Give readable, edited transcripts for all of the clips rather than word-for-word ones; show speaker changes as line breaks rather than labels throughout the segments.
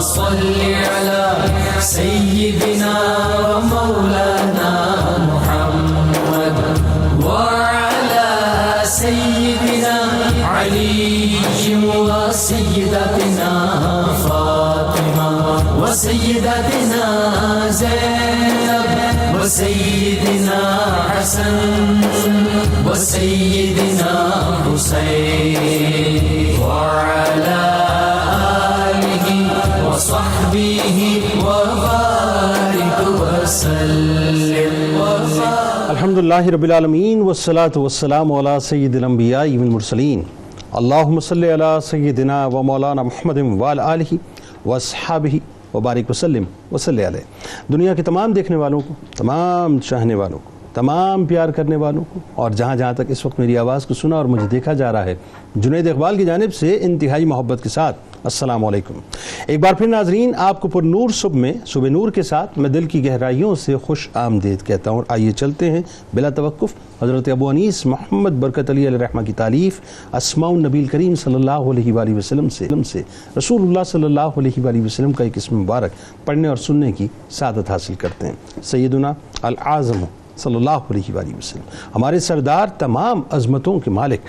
صل على سيدنا ومولانا محمد وعلى سيدنا علي وسيدتنا فاطمة وسيدتنا زينب وسيدنا حسن وسيدنا حسين وعلى آله وصحبه وبارك وسلم
الحمدللہ رب العالمین والصلاة والسلام علی سید الانبیاء والمرسلین اللہم صلی علی سیدنا و مولانا محمد وعلی آلہ واصحابہ وبارک وسلم وصلی علیہ۔ دنیا کے تمام دیکھنے والوں کو، تمام چاہنے والوں کو، تمام پیار کرنے والوں کو، اور جہاں جہاں تک اس وقت میری آواز کو سنا اور مجھے دیکھا جا رہا ہے، جنید اقبال کی جانب سے انتہائی محبت کے ساتھ السلام علیکم۔ ایک بار پھر ناظرین، آپ کو پر نور صبح میں صبح نور کے ساتھ میں دل کی گہرائیوں سے خوش آمدید کہتا ہوں۔ آئیے چلتے ہیں بلا توقف حضرت ابو انیس محمد برکت علی علیہ رحمہ کی تالیف اسماء النبی کریم صلی اللہ علیہ وآلہ وسلم سے رسول اللہ صلی اللہ علیہ وآلہ وسلم کا ایک اسم مبارک پڑھنے اور سننے کی سعادت حاصل کرتے ہیں۔ سیدنا العظم صلی اللہ علیہ وآلہ وسلم، ہمارے سردار، تمام عظمتوں کے مالک،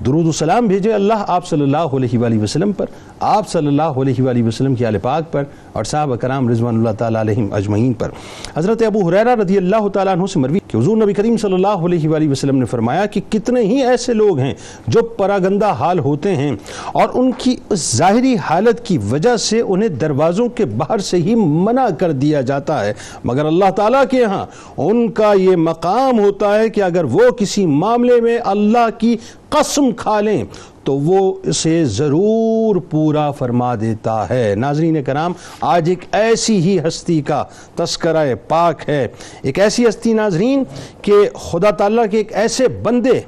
درود و سلام بھیجے اللہ آپ صلی اللہ علیہ وآلہ وسلم پر، آپ صلی اللہ علیہ وآلہ وسلم کی آل پاک پر، اور صحابہ کرام رضوان اللہ تعالیٰ علیہم اجمعین پر۔ حضرت ابو ہریرہ رضی اللہ تعالیٰ عنہ سے مروی کہ حضور نبی کریم صلی اللہ علیہ وآلہ وسلم نے فرمایا کہ کتنے ہی ایسے لوگ ہیں جو پراگندہ حال ہوتے ہیں اور ان کی اس ظاہری حالت کی وجہ سے انہیں دروازوں کے باہر سے ہی منع کر دیا جاتا ہے، مگر اللہ تعالیٰ کے ہاں ان کا یہ مقام ہوتا ہے کہ اگر وہ کسی معاملے میں اللہ کی قسم کھا لیں تو وہ اسے ضرور پورا فرما دیتا ہے۔ ناظرین کرام، آج ایک ایسی ہی ہستی کا تذکرہ پاک ہے، ایک ایسی ہستی ناظرین کہ خدا تعالیٰ کے ایک ایسے بندے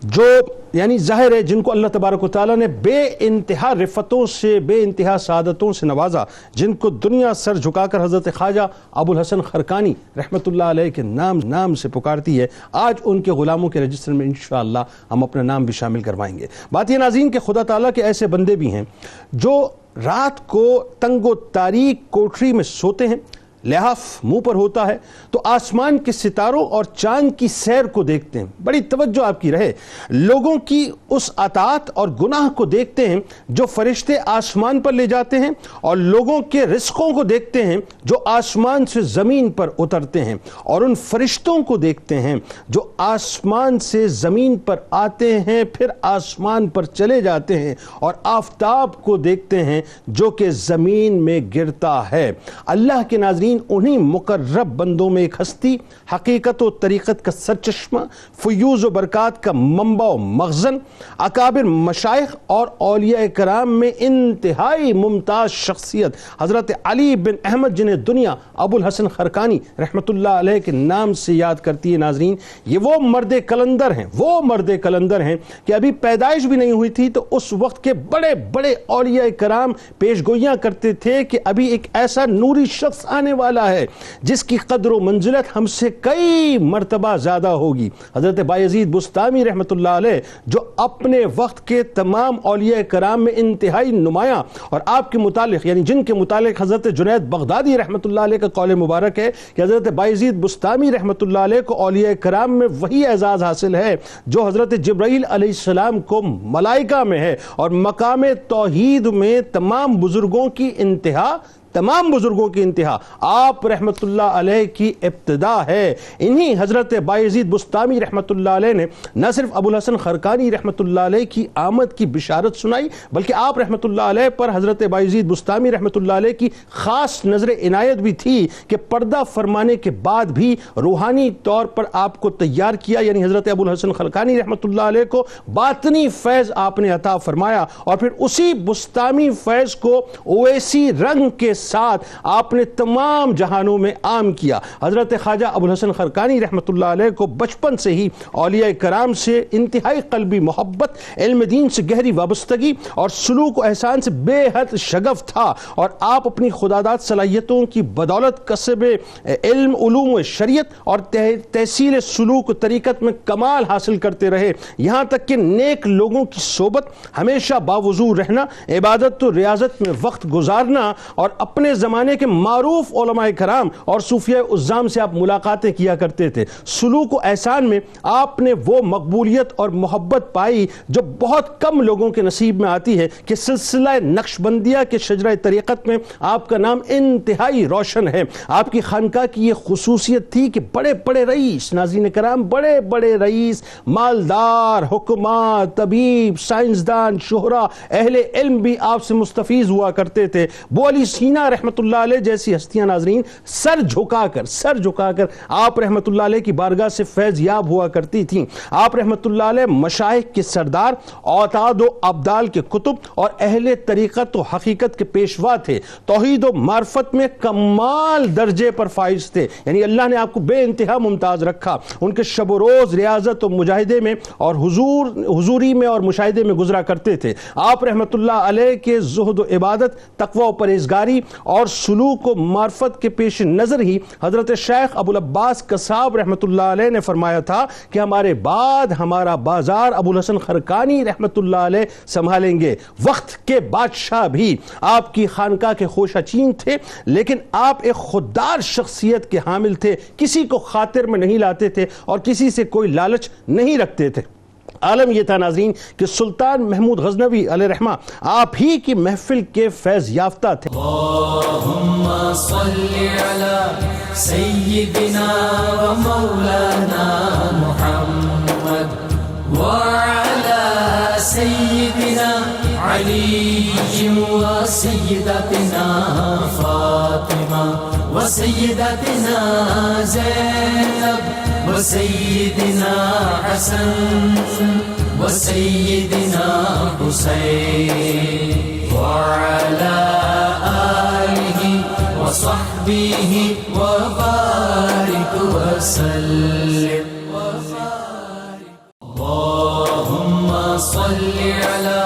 جو یعنی ظاہر ہے جن کو اللہ تبارک و تعالیٰ نے بے انتہا رفتوں سے، بے انتہا سعادتوں سے نوازا، جن کو دنیا سر جھکا کر حضرت خواجہ ابو الحسن خرقانی رحمۃ اللہ علیہ کے نام سے پکارتی ہے۔ آج ان کے غلاموں کے رجسٹر میں انشاءاللہ ہم اپنا نام بھی شامل کروائیں گے۔ بات یہ ناظرین کہ خدا تعالیٰ کے ایسے بندے بھی ہیں جو رات کو تنگ و تاریک کوٹری میں سوتے ہیں، لحاف منہ پر ہوتا ہے تو آسمان کے ستاروں اور چاند کی سیر کو دیکھتے ہیں۔ بڑی توجہ آپ کی رہے، لوگوں کی اس اطاعت اور گناہ کو دیکھتے ہیں جو فرشتے آسمان پر لے جاتے ہیں، اور لوگوں کے رزقوں کو دیکھتے ہیں جو آسمان سے زمین پر اترتے ہیں، اور ان فرشتوں کو دیکھتے ہیں جو آسمان سے زمین پر آتے ہیں پھر آسمان پر چلے جاتے ہیں، اور آفتاب کو دیکھتے ہیں جو کہ زمین میں گرتا ہے۔ اللہ کے ناظرین، انہی مقرب بندوں میں ایک ہستی، حقیقت و طریقت کا سرچشمہ، فیوز و برکات کا منبع و مخزن، اکابر مشائخ اور اولیاء کرام میں انتہائی ممتاز شخصیت حضرت علی بن احمد، جنہیں دنیا ابو الحسن خرقانی رحمۃ اللہ علیہ کے نام سے یاد کرتی ہے۔ ناظرین، یہ وہ مرد کلندر ہیں کہ ابھی پیدائش بھی نہیں ہوئی تھی تو اس وقت کے بڑے بڑے اولیاء کرام پیش گوئیاں کرتے تھے کہ ابھی ایک ایسا نوری شخص آنے والا ہے جس کی قدر و منزلت ہم سے کئی مرتبہ زیادہ ہوگی۔ حضرت بایزید بسطامی رحمۃ اللہ علیہ جو اپنے وقت کے تمام اولیاء کرام میں انتہائی نمایاں، اور آپ کے متعلق یعنی جن کے متعلق حضرت جنید بغدادی رحمۃ اللہ علیہ کا قول مبارک ہے کہ حضرت بایزید بسطامی رحمۃ اللہ علیہ کو اولیاء کرام میں وہی اعزاز حاصل ہے جو حضرت جبرائیل علیہ السلام کو ملائکہ میں ہے، اور مقام توحید میں تمام بزرگوں کی انتہا آپ رحمت اللہ علیہ کی ابتدا ہے۔ انہی حضرت بایزید بسطامی رحمت اللہ علیہ نے نہ صرف ابو الحسن خرقانی رحمت اللہ علیہ کی آمد کی بشارت سنائی، بلکہ آپ رحمت اللہ علیہ پر حضرت بایزید بسطامی رحمت اللہ علیہ کی خاص نظر عنایت بھی تھی کہ پردہ فرمانے کے بعد بھی روحانی طور پر آپ کو تیار کیا، یعنی حضرت ابو الحسن خرقانی رحمت اللہ علیہ کو باطنی فیض آپ نے عطا فرمایا، اور پھر اسی بسطامی فیض کو اویسی رنگ کے ساتھ آپ نے تمام جہانوں میں عام کیا۔ حضرت خواجہ ابو الحسن خرقانی رحمۃ اللہ علیہ کو بچپن سے ہی اولیاء کرام سے انتہائی قلبی محبت، علم دین سے گہری وابستگی اور سلوک و احسان سے بے حد شغف تھا، اور آپ اپنی خداداد صلاحیتوں کی بدولت کسب علم، علوم و شریعت اور تحصیل سلوک و طریقت میں کمال حاصل کرتے رہے، یہاں تک کہ نیک لوگوں کی صحبت، ہمیشہ باوضو رہنا، عبادت و ریاضت میں وقت گزارنا اور اپنے زمانے کے معروف علماء کرام اور صوفیاء عظام سے آپ ملاقاتیں کیا کرتے تھے. سلوک و احسان میں آپ نے وہ مقبولیت اور محبت پائی جو بہت کم لوگوں کے نصیب میں آتی ہے کہ سلسلہ نقشبندیہ کے شجرہ طریقت میں آپ کا نام انتہائی روشن ہے. آپ کی خانقاہ کی یہ خصوصیت تھی کہ بڑے بڑے رئیس، ناظرین کرام، بڑے بڑے رئیس، مالدار، حکماء، طبیب، سائنسدان، شہرا، اہل علم بھی آپ سے مستفیض ہوا کرتے تھے. ابو علی سینا رحمۃ اللہ علیہ جیسی ہستیاں ناظرین سر جھکا کر آپ رحمۃ اللہ علیہ کی بارگاہ سے فیض یاب ہوا کرتی تھیں. آپ رحمۃ اللہ علیہ مشائخ کے سردار، اوتاد و ابدال کے کتب اور اہل طریقت و حقیقت کے پیشوا تھے. توحید و معرفت میں کمال درجے پر فائز تھے، یعنی اللہ نے آپ کو بے انتہا ممتاز رکھا. ان کے شب و روز ریاضت و مجاہدے میں اور حضوری میں اور مشاہدے میں گزرا کرتے تھے. آپ رحمۃ اللہ علیہ کے زہد و عبادت، تقوی و پرہیزگاری اور سلوک و معرفت کے پیش نظر ہی حضرت شیخ ابو العباس قصاب رحمۃ اللہ علیہ نے فرمایا تھا کہ ہمارے بعد ہمارا بازار ابو الحسن خرقانی رحمۃ اللہ علیہ سنبھالیں گے. وقت کے بادشاہ بھی آپ کی خانقاہ کے خوشہ چین تھے، لیکن آپ ایک خوددار شخصیت کے حامل تھے. کسی کو خاطر میں نہیں لاتے تھے اور کسی سے کوئی لالچ نہیں رکھتے تھے. عالم یہ تھا ناظرین کہ سلطان محمود غزنوی علیہ رحمہ آپ ہی کی محفل کے فیض یافتہ تھے.
اللہم صلی علی سیدنا و مولانا محمد وعلی سیدنا علی و سیدتنا فاطمہ و سیدتنا زینب و سیدنا حسن و سیدنا حسین وعلی آلہ و صحبہ و بارک وسلم. اللہم صلی علی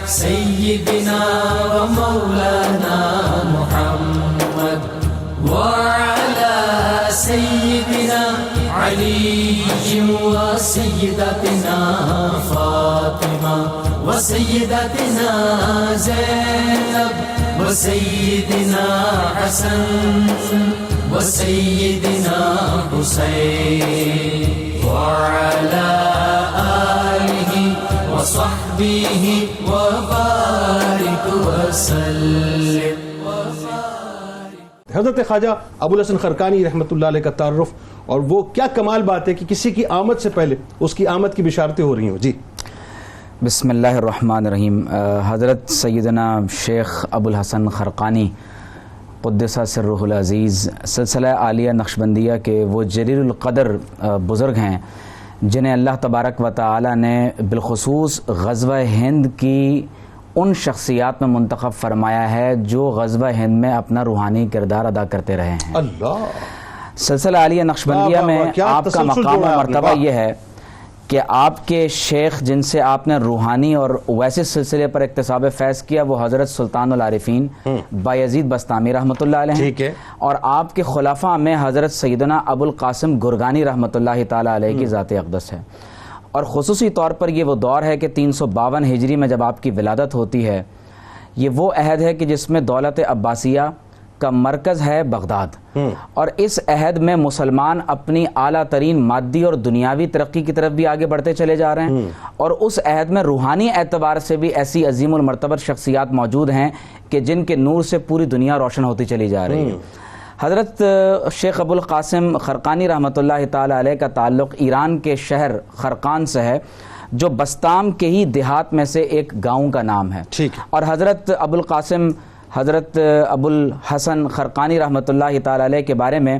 سیدنا و مولانا محمد وعلی سیدنا علی و سیدتنا فاطمہ و سیدتنا زینب و سیدنا حسن و سیدنا حسین وعلی آلہ و صحبہ و بارک وسلم.
حضرت خواجہ ابو الحسن خرقانی رحمۃ اللہ علیہ کا تعارف، اور وہ کیا کمال بات ہے کہ کسی کی آمد سے پہلے اس کی آمد کی بشارتیں ہو رہی ہوں. جی
بسم اللہ الرحمن الرحیم. حضرت سیدنا شیخ ابو الحسن خرقانی قدس سرہ العزیز سلسلہ عالیہ نقشبندیہ کے وہ جلیل القدر بزرگ ہیں جنہیں اللہ تبارک و تعالی نے بالخصوص غزوہ ہند کی ان شخصیات میں منتخب فرمایا ہے جو غزوہ ہند میں اپنا روحانی کردار ادا کرتے رہے ہیں.
اللہ
سلسلہ عالیہ نقشبندیہ میں آپ کا مقام و مرتبہ یہ ہے کہ آپ کے شیخ جن سے آپ نے روحانی اور ویسے سلسلے پر اکتساب فیض کیا وہ حضرت سلطان العارفین بایزید بستامی رحمۃ اللہ علیہ ہیں، اور آپ کے خلفاء میں حضرت سیدنا ابو القاسم گرگانی رحمۃ اللہ تعالی علیہ کی ذات اقدس ہے. اور خصوصی طور پر یہ وہ دور ہے کہ 352 ہجری میں جب آپ کی ولادت ہوتی ہے، یہ وہ عہد ہے کہ جس میں دولت عباسیہ کا مرکز ہے بغداد، اور اس عہد میں مسلمان اپنی اعلیٰ ترین مادی اور دنیاوی ترقی کی طرف بھی آگے بڑھتے چلے جا رہے ہیں، اور اس عہد میں روحانی اعتبار سے بھی ایسی عظیم المرتبت شخصیات موجود ہیں کہ جن کے نور سے پوری دنیا روشن ہوتی چلی جا رہی ہے. حضرت شیخ ابو القاسم خرقانی رحمۃ اللہ تعالی علیہ کا تعلق ایران کے شہر خرقان سے ہے، جو بستام کے ہی دیہات میں سے ایک گاؤں کا نام ہے. اور حضرت ابو القاسم حضرت ابو الحسن خرقانی رحمۃ اللہ تعالی علیہ کے بارے میں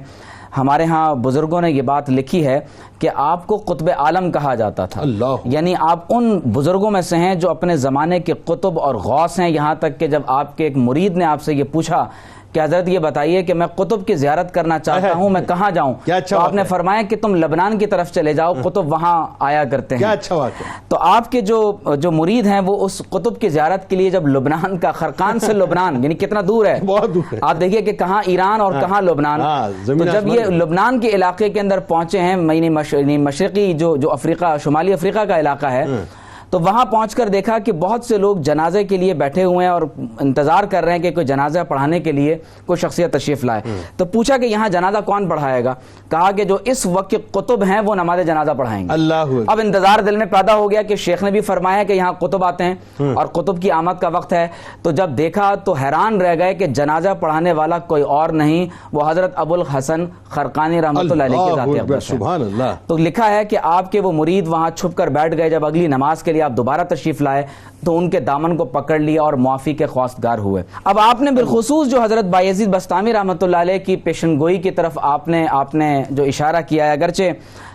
ہمارے ہاں بزرگوں نے یہ بات لکھی ہے کہ آپ کو قطب عالم کہا جاتا تھا. یعنی آپ ان بزرگوں میں سے ہیں جو اپنے زمانے کے قطب اور غوث ہیں، یہاں تک کہ جب آپ کے ایک مرید نے آپ سے یہ پوچھا کہ حضرت یہ بتائیے کہ میں قطب کی زیارت کرنا چاہتا ہوں، میں کہاں جاؤں؟ تو آپ نے فرمایا کہ تم لبنان کی طرف چلے جاؤ، قطب وہاں آیا کرتے ہیں. تو آپ کے جو مرید ہیں وہ اس قطب کی زیارت کے لیے جب لبنان کا خرقان سے لبنان یعنی کتنا دور ہے،
بہت دور ہے،
آپ دیکھیے کہ کہاں ایران اور کہاں لبنان. تو جب یہ لبنان کے علاقے کے اندر پہنچے ہیں، مشرقی جو افریقہ شمالی افریقہ کا علاقہ ہے، تو وہاں پہنچ کر دیکھا کہ بہت سے لوگ جنازے کے لیے بیٹھے ہوئے ہیں اور انتظار کر رہے ہیں کہ کوئی جنازہ پڑھانے کے لیے کوئی شخصیت تشریف لائے. تو پوچھا کہ یہاں جنازہ کون پڑھائے گا؟ کہا کہ جو اس وقت کے قطب ہیں وہ نماز جنازہ پڑھائیں گے.
اللہ.
اب انتظار دل میں پیدا ہو گیا کہ شیخ نے بھی فرمایا کہ یہاں قطب آتے ہیں اور قطب کی آمد کا وقت ہے. تو جب دیکھا تو حیران رہ گئے کہ جنازہ پڑھانے والا کوئی اور نہیں, وہ حضرت ابو الحسن خرقانی رحمۃ اللہ علیہ کے ذاتی اقدس ہے.
سبحان اللہ.
تو لکھا ہے کہ آپ کے وہ مرید وہاں چھپ کر بیٹھ گئے. جب اگلی نماز کے لیے آپ دوبارہ تشریف لائے تو ان کے دامن کو پکڑ لیا اور معافی کے خواستگار ہوئے. اب آپ نے بالخصوص جو حضرت بایزید بسطامی رحمۃ اللہ علیہ کی پیشن گوئی کی طرف آپ نے جو اشارہ کیا ہے, اگرچہ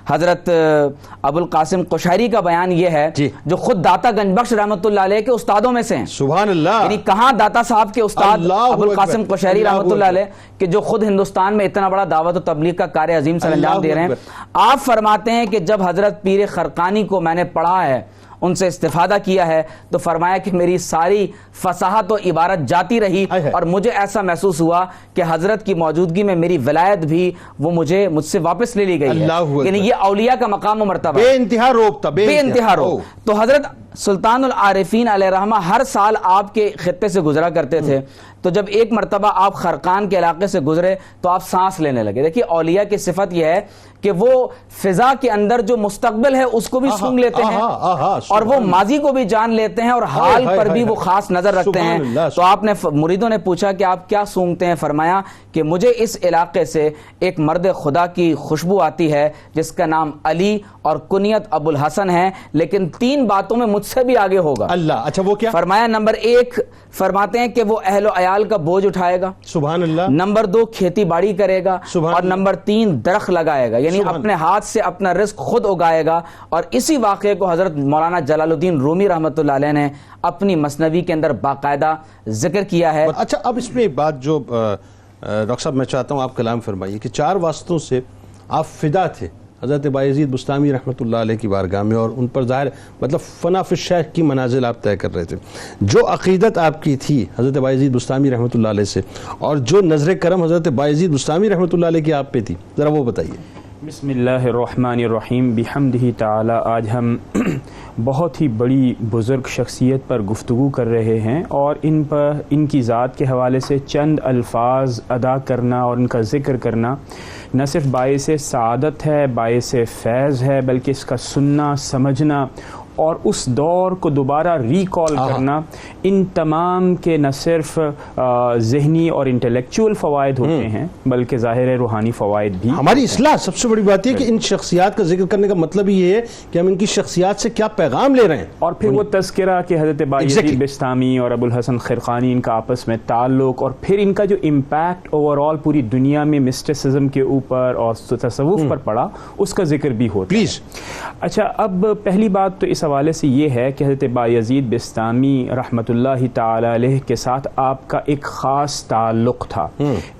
حضرت ابو القاسم قشیری کا بیان یہ ہے جو خود داتا گنج بخش رحمۃ اللہ علیہ کے استادوں میں سے ہیں.
سبحان اللہ.
یعنی کہاں داتا صاحب کے استاد ابو القاسم قشیری رحمۃ اللہ علیہ کہ جو خود ہندوستان میں اتنا بڑا دعوت و تبلیغ کا کار عظیم سر انجام دے رہے ہیں. آپ فرماتے ہیں کہ جب حضرت پیر خرقانی کو میں نے پڑھا ہے, ان سے استفادہ کیا ہے, تو فرمایا کہ میری ساری فصاحت و عبارت جاتی رہی اور مجھے ایسا محسوس ہوا کہ حضرت کی موجودگی میں میری ولایت بھی وہ مجھ سے واپس لے لی گئی ہے. یعنی یہ اولیاء کا مقام و مرتبہ,
بے انتہا روب تھا,
بے انتہا روب. تو حضرت سلطان العارفین علیہ رحمہ ہر سال آپ کے خطے سے گزرا کرتے تھے. تو جب ایک مرتبہ آپ خرقان کے علاقے سے گزرے تو آپ سانس لینے لگے. دیکھیے اولیاء کی صفت یہ ہے کہ وہ فضا کے اندر جو مستقبل ہے اس کو بھی سونگ لیتے ہیں اور وہ ماضی کو بھی جان لیتے ہیں اور حال پر بھی وہ خاص نظر رکھتے ہیں. تو آپ نے مریدوں نے پوچھا کہ آپ کیا سونگتے ہیں؟ فرمایا کہ مجھے اس علاقے سے ایک مرد خدا کی خوشبو آتی ہے جس کا نام علی اور کنیت ابو الحسن ہے, لیکن 3 باتوں میں مجھ سے بھی آگے ہوگا.
اللہ. اچھا وہ کیا؟
فرمایا نمبر 1 فرماتے ہیں کہ وہ اہل و عیال کا بوجھ اٹھائے گا.
سبحان اللہ.
نمبر 2 کھیتی باڑی کرے گا. اور نمبر 3 درخت لگائے گا, یعنی اپنے ہاتھ سے اپنا رزق خود اگائے گا. اور اسی واقعے کو حضرت مولانا جلال الدین رومی رحمۃ اللہ علیہ نے اپنی مثنوی کے اندر باقاعدہ ذکر کیا ہے.
اچھا اب اس میں ایک بات جو ڈاکٹر صاحب میں چاہتا ہوں آپ کلام فرمائیے کہ 4 واسطوں سے آپ فدا تھے حضرت بایزید بسطامی رحمۃ اللہ علیہ کی بارگاہ میں, اور ان پر ظاہر مطلب فنا فی الشیخ کی منازل آپ طے کر رہے تھے. جو عقیدت آپ کی تھی حضرت بایزید بسطامی رحمۃ اللہ علیہ سے اور جو نظر کرم حضرت بایزید بسطامی رحمۃ اللہ علیہ کی آپ پہ تھی, ذرا وہ بتائیے.
بسم اللہ الرحمن الرحیم. بحمدہ تعالی آج ہم بہت ہی بڑی بزرگ شخصیت پر گفتگو کر رہے ہیں, اور ان کی ذات کے حوالے سے چند الفاظ ادا کرنا اور ان کا ذکر کرنا نہ صرف باعث سعادت ہے, باعث فیض ہے, بلکہ اس کا سننا, سمجھنا اور اس دور کو دوبارہ ریکال کرنا, ان تمام کے نہ صرف ذہنی اور انٹلیکچول فوائد ہوتے ہیں بلکہ ظاہر روحانی فوائد بھی.
ہماری اصلاح سب سے بڑی بات یہ کہ ان شخصیات کا ذکر کرنے کا مطلب یہ ہے کہ ہم ان کی شخصیات سے کیا پیغام لے رہے ہیں,
اور پھر وہ تذکرہ کہ حضرت بایزید بسطامی اور ابو الحسن خرقانی ان کا آپس میں تعلق, اور پھر ان کا جو امپیکٹ اوور آل پوری دنیا میں مسٹسزم کے اوپر اور تصوف پر پڑا, اس کا ذکر بھی ہوتا
پلیز.
اچھا اب پہلی بات تو اس حوالے سے یہ ہے کہ حضرت بایزید بسطامی رحمۃ اللہ تعالی علیہ کے ساتھ آپ کا ایک خاص تعلق تھا.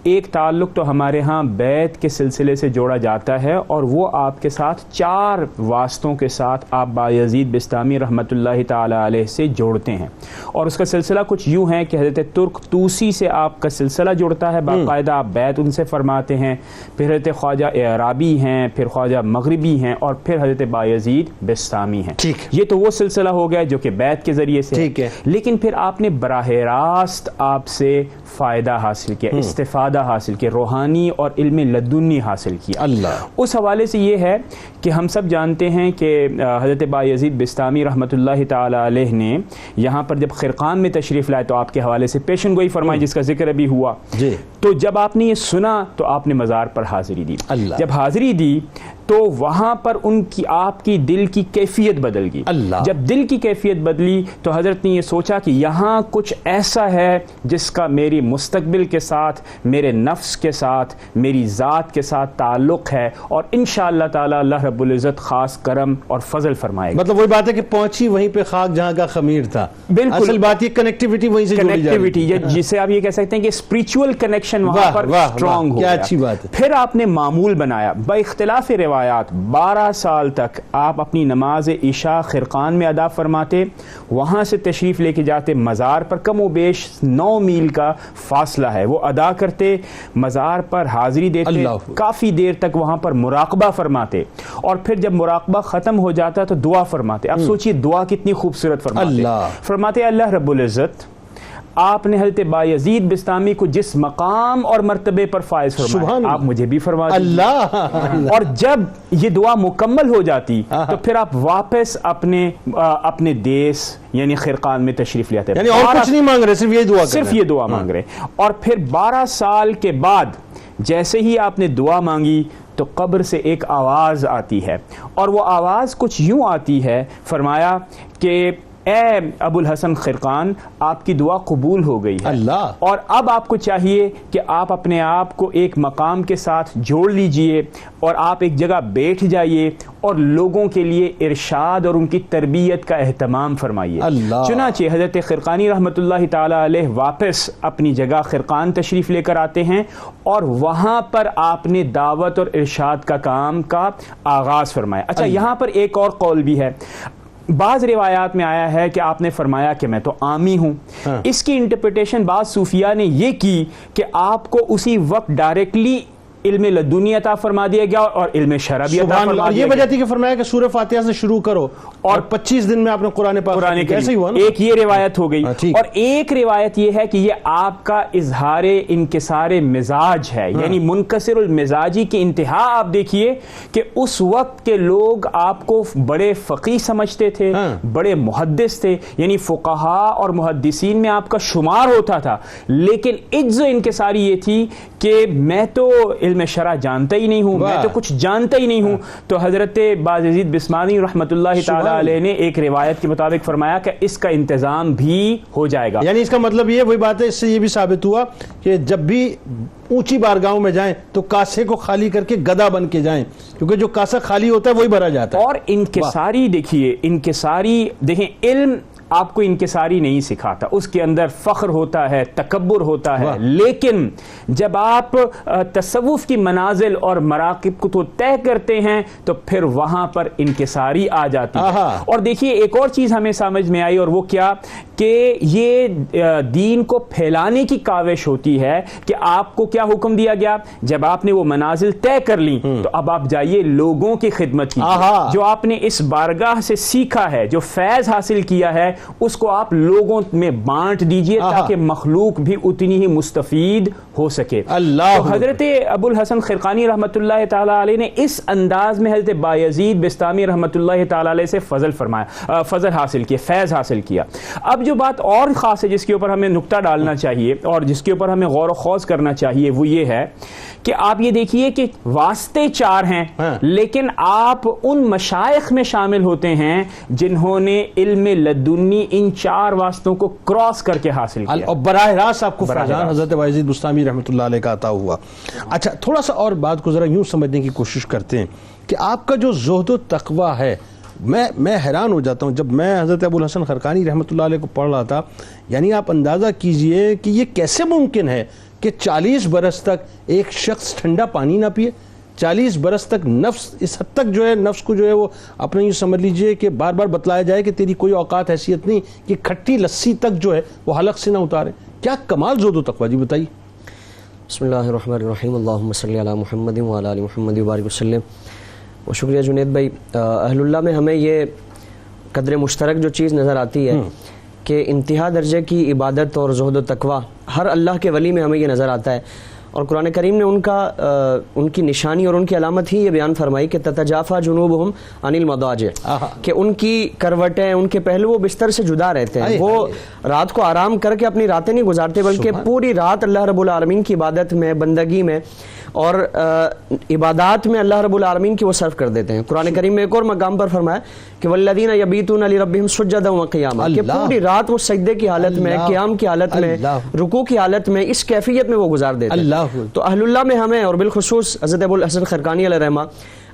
ایک تعلق تو ہمارے ہاں بیعت کے سلسلے سے جوڑا جاتا ہے, اور وہ آپ کے ساتھ 4 واسطوں کے ساتھ آپ بایزید بسطامی رحمۃ اللہ تعالی علیہ سے جوڑتے ہیں. اور اس کا سلسلہ کچھ یوں ہے کہ حضرت ترک توسی سے آپ کا سلسلہ جڑتا ہے, باقاعدہ آپ بیعت ان سے فرماتے ہیں, پھر حضرت خواجہ اعرابی ہیں, پھر خواجہ مغربی ہیں, اور پھر حضرت بایزید بسطامی ہیں. یہ تو وہ سلسلہ ہو گیا جو کہ بیعت کے ذریعے سے, لیکن پھر آپ نے براہ راست آپ سے فائدہ حاصل کیا, استفادہ حاصل کیا, روحانی اور علم لدنی حاصل کیا.
اللہ.
اس حوالے سے یہ ہے کہ ہم سب جانتے ہیں کہ حضرت بایزید بسطامی رحمۃ اللہ تعالی علیہ نے یہاں پر جب خرقان میں تشریف لائے تو آپ کے حوالے سے پیشن گوئی فرمائی جس کا ذکر ابھی ہوا. تو جب آپ نے یہ سنا تو آپ نے مزار پر حاضری دی. جب حاضری دی تو وہاں پر آپ کی دل کی کیفیت بدل گئی. جب دل کی کیفیت بدلی تو حضرت نے یہ سوچا کہ یہاں کچھ ایسا ہے جس کا میری مستقبل کے ساتھ, میرے نفس کے ساتھ, میری ذات کے ساتھ تعلق ہے, اور انشاءاللہ تعالی اللہ رب العزت خاص کرم اور فضل فرمائے گا.
مطلب وہی بات ہے کہ پہنچی وہیں پہ خاک جہاں کا خمیر تھا.
بالکل
اصل بات یہ کنیکٹیویٹی وہیں سے جوڑی جا رہی ہے,
جسے آپ یہ کہہ سکتے ہیں کہ اسپریچول کنیکشن وہاں پر اسٹرانگ ہو گیا.
کیا اچھی بات ہے.
پھر آپ نے معمول بنایا با اختلاف روایت روایات 12 سال تک آپ اپنی نماز عشاء خرقان میں ادا فرماتے، وہاں سے تشریف لے کے جاتے مزار پر، کم و بیش 9 میل کا فاصلہ ہے، وہ ادا کرتے، مزار پر حاضری دیتے، کافی دیر تک وہاں پر مراقبہ فرماتے، اور پھر جب مراقبہ ختم ہو جاتا تو دعا فرماتے. اب سوچئے دعا کتنی خوبصورت فرماتے اللہ رب العزت آپ نے حضرت بایزید بستامی کو جس مقام اور مرتبے پر فائز فرمایا آپ مجھے بھی فرما دیجیے. اور جب یہ دعا مکمل ہو جاتی تو پھر آپ واپس اپنے دیس یعنی خرقان میں تشریف لے آتے،
یعنی اور کچھ نہیں مانگ رہے، صرف یہ دعا
مانگ رہے. اور پھر 12 سال کے بعد جیسے ہی آپ نے دعا مانگی تو قبر سے ایک آواز آتی ہے، اور وہ آواز کچھ یوں آتی ہے، فرمایا کہ اے ابو الحسن خرقان آپ کی دعا قبول ہو گئی ہے، اور اب آپ کو چاہیے کہ آپ اپنے آپ کو ایک مقام کے ساتھ جوڑ لیجئے اور آپ ایک جگہ بیٹھ جائیے اور لوگوں کے لیے ارشاد اور ان کی تربیت کا اہتمام فرمائیے. چنانچہ حضرت خرقانی رحمۃ اللہ تعالی علیہ واپس اپنی جگہ خرقان تشریف لے کر آتے ہیں، اور وہاں پر آپ نے دعوت اور ارشاد کا کام کا آغاز فرمایا. اچھا یہاں پر ایک اور قول بھی ہے، بعض روایات میں آیا ہے کہ آپ نے فرمایا کہ میں تو عامی ہوں. اس کی انٹرپریٹیشن بعض صوفیاء نے یہ کی کہ آپ کو اسی وقت ڈائریکٹلی علم لدنی عطا فرما دیا گیا اور علم شرع بھی عطا فرما دیا گیا.
یہ وجہ تھی کہ فرمایا کہ سورہ فاتحہ سے شروع کرو اور 25 دن میں آپ نے قرآن
ایسے ہوا نا. ایک یہ روایت ہو گئی، اور ایک روایت یہ ہے کہ یہ آپ کا اظہار انکسار مزاج ہے، یعنی منکسر المزاجی کی انتہا. آپ دیکھیے کہ اس وقت کے لوگ آپ کو بڑے فقیہ سمجھتے تھے، بڑے محدث تھے، یعنی فقہا اور محدثین میں آپ کا شمار ہوتا تھا، لیکن عجز و انکساری یہ تھی کہ میں تو علم شرع جانتا ہی نہیں ہوں، میں تو کچھ جانتا ہی نہیں ہوں. تو حضرت بایزید بسمانی رحمۃ اللہ تعالی علیہ نے ایک روایت کے مطابق فرمایا کہ اس کا انتظام بھی ہو جائے گا.
یعنی اس کا مطلب یہ وہی بات ہے، اس سے یہ بھی ثابت ہوا کہ جب بھی اونچی بارگاہوں میں جائیں تو کاسے کو خالی کر کے گدا بن کے جائیں، کیونکہ جو کاسا خالی ہوتا ہے وہی بھرا جاتا ہے.
اور انکساری دیکھیں علم آپ کو انکساری نہیں سکھاتا، اس کے اندر فخر ہوتا ہے، تکبر ہوتا ہے، لیکن جب آپ تصوف کی منازل اور مراقب کو تو طے کرتے ہیں تو پھر وہاں پر انکساری آ جاتی ہے. اور دیکھیے ایک اور چیز ہمیں سمجھ میں آئی، اور وہ کیا کہ یہ دین کو پھیلانے کی کاوش ہوتی ہے کہ آپ کو کیا حکم دیا گیا، جب آپ نے وہ منازل طے کر لی تو اب آپ جائیے لوگوں کی خدمت کیجیے، جو آپ نے اس بارگاہ سے سیکھا ہے، جو فیض حاصل کیا ہے اس کو آپ لوگوں میں بانٹ دیجئے تاکہ مخلوق بھی اتنی ہی مستفید ہو سکے. تو حضرت ابو الحسن خرقانی رحمۃ اللہ تعالی علیہ نے اس انداز میں حضرت بایزید بستامی رحمۃ اللہ تعالی علیہ سے فضل حاصل کیا، فیض حاصل کیا. اب جو بات اور خاص ہے جس کے اوپر ہمیں نکتہ ڈالنا چاہیے اور جس کے اوپر ہمیں غور و خوض کرنا چاہیے وہ یہ ہے کہ آپ یہ دیکھیے کہ واسطے 4 ہیں، لیکن آپ ان مشائخ میں شامل ہوتے ہیں جنہوں نے علم لدنی ان 4 واسطوں کو کراس کر کے حاصل کیا،
اور براہ راست آپ کو فیضان حضرت بایزید بستامی رحمۃ اللہ علیہ کا عطا ہوا. اچھا تھوڑا سا اور بات کو ذرا یوں سمجھنے کی کوشش کرتے ہیں کہ آپ کا جو زہد و تقوی ہے، میں حیران ہو جاتا ہوں جب میں حضرت ابو الحسن خرقانی رحمۃ اللہ علیہ کو پڑھ رہا تھا. یعنی آپ اندازہ کیجئے کہ یہ کیسے ممکن ہے کہ 40 برس تک ایک شخص ٹھنڈا پانی نہ پیے، 40 برس تک نفس اس حد تک جو ہے نفس کو جو ہے وہ اپنا یوں سمجھ لیجئے کہ بار بار بتلایا جائے کہ تیری کوئی اوقات حیثیت نہیں کہ کھٹی لسی تک جو ہے وہ حلق سے نہ اتارے. کیا کمال زہد و تقوی، جی بتائیے.
بسم اللہ الرحمن الرحیم، اللہم صلی علی محمد وعلی آل محمد وبارک وسلم. و شکریہ جنید بھائی. اہل اللہ میں ہمیں یہ قدر مشترک جو چیز نظر آتی ہے کہ انتہا درجے کی عبادت اور زہد و تقوی ہر اللہ کے ولی میں ہمیں یہ نظر آتا ہے. اور قرآن کریم نے ان کی نشانی اور ان کی علامت ہی یہ بیان فرمائی کہ تتجافا جنوبہم عن المضاجع، کہ ان کی کروٹیں، ان کے پہلو بستر سے جدا رہتے ہیں. وہ رات کو آرام کر کے اپنی راتیں نہیں گزارتے بلکہ پوری رات اللہ رب العالمین کی عبادت میں، بندگی میں اور عبادات میں اللہ رب العالمین کی وہ صرف کر دیتے ہیں. قرآن کریم میں ایک اور مقام پر فرمایا کہ والذین یبیتون لربہم سجدا وقیاما، کہ پوری رات وہ سجدے کی حالت میں، قیام کی حالت میں، رکوع کی حالت میں، اس کیفیت میں وہ گزار دیتے ہیں. تو اہل اللہ میں ہمیں اور بالخصوص حضرت ابو الحسن خرقانی علیہ رحمہ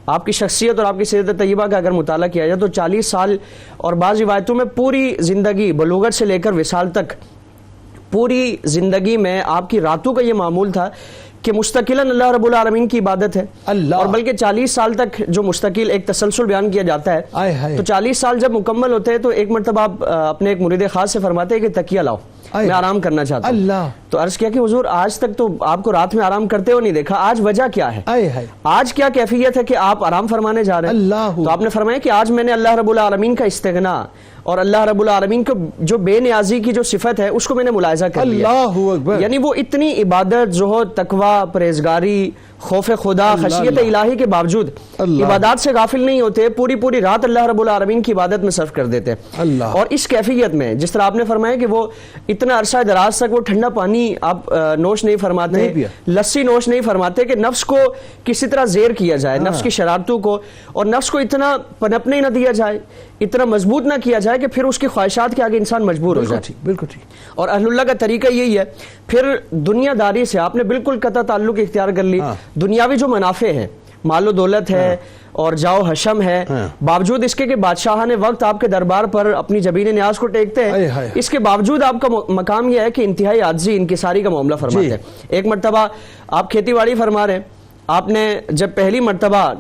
آپ کی شخصیت اور آپ کی سیرت طیبہ کا اگر مطالعہ کیا جائے تو 40 سال اور بعض روایتوں میں پوری زندگی بلوغت سے لے کر وصال تک پوری زندگی میں آپ کی راتوں کا یہ معمول تھا کہ مستقلاً اللہ رب العالمین کی عبادت ہے,
اللہ,
اور بلکہ 40 سال تک جو مستقل ایک تسلسل بیان کیا جاتا ہے, تو 40 سال جب مکمل ہوتے ہیں تو ایک مرتبہ آپ اپنے ایک مرید خاص سے فرماتے ہیں کہ تکیہ لاؤ, میں آرام کرنا چاہتا ہوں.
اللہ,
تو عرض کیا کہ حضور آج تک تو آپ کو رات میں آرام کرتے ہو نہیں دیکھا, آج وجہ کیا ہے, آج کیا کیفیت ہے کہ آپ آرام فرمانے جا رہے ہیں؟
اللہ.
تو آپ نے فرمایا کہ آج میں نے اللہ رب العالمین کا استغنا اور اللہ رب العالمین کو جو بے نیازی کی جو صفت ہے اس کو میں نے ملاحظہ کر لیا.
اللہ اکبر.
یعنی وہ اتنی عبادت, زہد, تقوی, پرہیزگاری, خوف خدا, خشیت الہی کے باوجود عبادات سے غافل نہیں ہوتے, پوری رات اللہ رب العالمین کی عبادت میں صرف کر دیتے.
اللہ.
اور اس کیفیت میں جس طرح آپ نے فرمایا کہ وہ اتنا عرصہ دراز تک وہ ٹھنڈا پانی آپ نوش نہیں فرماتے, لسی نوش نہیں فرماتے کہ نفس کو کسی طرح زیر کیا جائے, نفس کی شرارتوں کو, اور نفس کو اتنا پنپنے نہ دیا جائے, اتنا مضبوط نہ کیا جائے کہ پھر اس کی خواہشات کے آگے انسان مجبور ہو جائے.
بالکل ٹھیک.
اور اہل اللہ کا طریقہ یہی ہے. پھر دنیا داری سے آپ نے بالکل قطع تعلق اختیار کر لی. دنیاوی جو منافع ہیں, مال و دولت ہے اور جاؤ حشم ہے, باوجود اس کے کہ بادشاہان وقت آپ کے دربار پر اپنی جبین نیاز کو ٹیکتے ہیں, اس کے باوجود آپ کا مقام یہ ہے کہ انتہائی عاجزی انکساری کا معاملہ فرماتے ہیں. ایک مرتبہ آپ کھیتی باڑی فرما رہے ہیں, آپ نے جب پہلی مرتبہ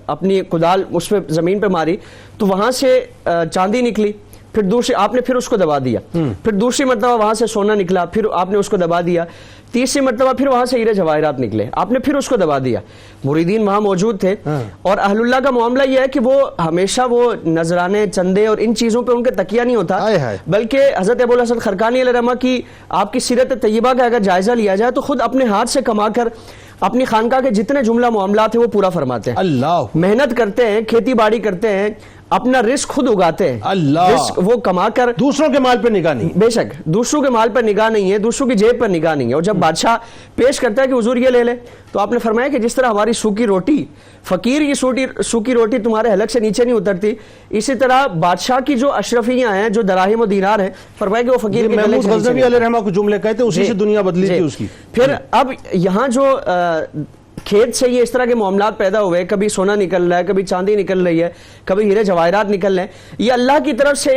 اپنی کدال اس پہ زمین پہ ماری تو وہاں سے چاندی نکلی, پھر دوسری آپ نے پھر اس کو دبا دیا, پھر دوسری مرتبہ وہاں سے سونا نکلا, پھر آپ نے اس کو دبا دیا, تیسری مرتبہ پھر وہاں سے ہیرے جواہرات نکلے, آپ نے پھر اس کو دبا دیا. مریدین وہاں موجود تھے, اور اہل اللہ کا معاملہ یہ ہے کہ وہ ہمیشہ وہ نذرانے, چندے اور ان چیزوں پہ ان کے تکیہ نہیں ہوتا, بلکہ حضرت ابو الحسن خرقانی علیہ رحمہ کی آپ کی سیرت طیبہ کا اگر جائزہ لیا جائے تو خود اپنے ہاتھ سے کما کر اپنی خانقاہ کے جتنے جملہ معاملات ہیں وہ پورا فرماتے ہیں.
اللہ.
محنت کرتے ہیں, کھیتی باڑی کرتے ہیں, اپنا رزق خود اگاتے ہیں.
اللہ.
رزق وہ کما کر,
دوسروں کے مال پر نگاہ نہیں.
بے شک دوسروں کے مال پر نگاہ نہیں ہے, دوسروں کی جیب پر نگاہ نہیں ہے. اور جب بادشاہ پیش کرتا ہے کہ حضور یہ لے لے, تو آپ نے فرمایا کہ جس طرح ہماری سوکھی روٹی, فقیر کی سوکھی روٹی تمہارے حلق سے نیچے نہیں اترتی, اسی طرح بادشاہ کی جو اشرفیاں ہیں, جو دراہم و دینار ہیں, فرمایا کہ وہ فقیر کے حلق سے
غزنوی علیہ رحمہ کو جملے کہتے ہیں, اسی سے دنیا بدلی تھی اس کی.
پھر اب یہاں جو کھیت سے یہ اس طرح کے معاملات پیدا ہوئے, کبھی سونا نکل رہا ہے, کبھی چاندی نکل رہی ہے, کبھی ہیرے جواہرات نکل رہے ہیں, یہ اللہ کی طرف سے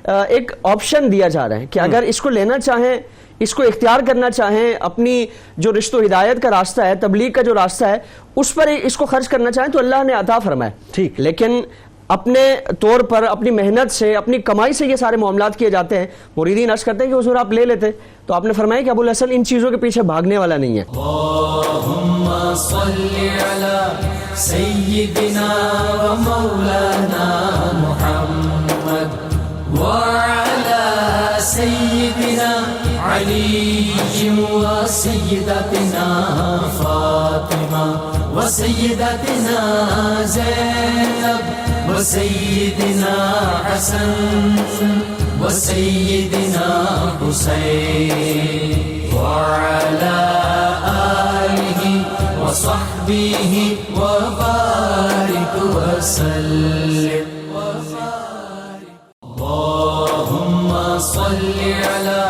ایک آپشن دیا جا رہا ہے کہ اگر اس کو لینا چاہیں, اس کو اختیار کرنا چاہیں, اپنی جو رشت و ہدایت کا راستہ ہے, تبلیغ کا جو راستہ ہے, اس پر اس کو خرچ کرنا چاہیں تو اللہ نے عطا فرمایا.
ٹھیک.
لیکن اپنے طور پر, اپنی محنت سے, اپنی کمائی سے یہ سارے معاملات کیے جاتے ہیں. مریدین عرض کرتے ہیں کہ حضور آپ لے لیتے, تو آپ نے فرمایا کہ ابو الحسن ان چیزوں کے پیچھے بھاگنے والا نہیں ہے.
اللہم صلی علی سیدنا و مولانا محمد وعلی سیدنا علی و سیدتنا فاطمہ و سیدتنا زینب و سیدنا حسن و سیدنا حسین وعلی آلہ وصحبہ وبارک وسلم. اللہم صلی علی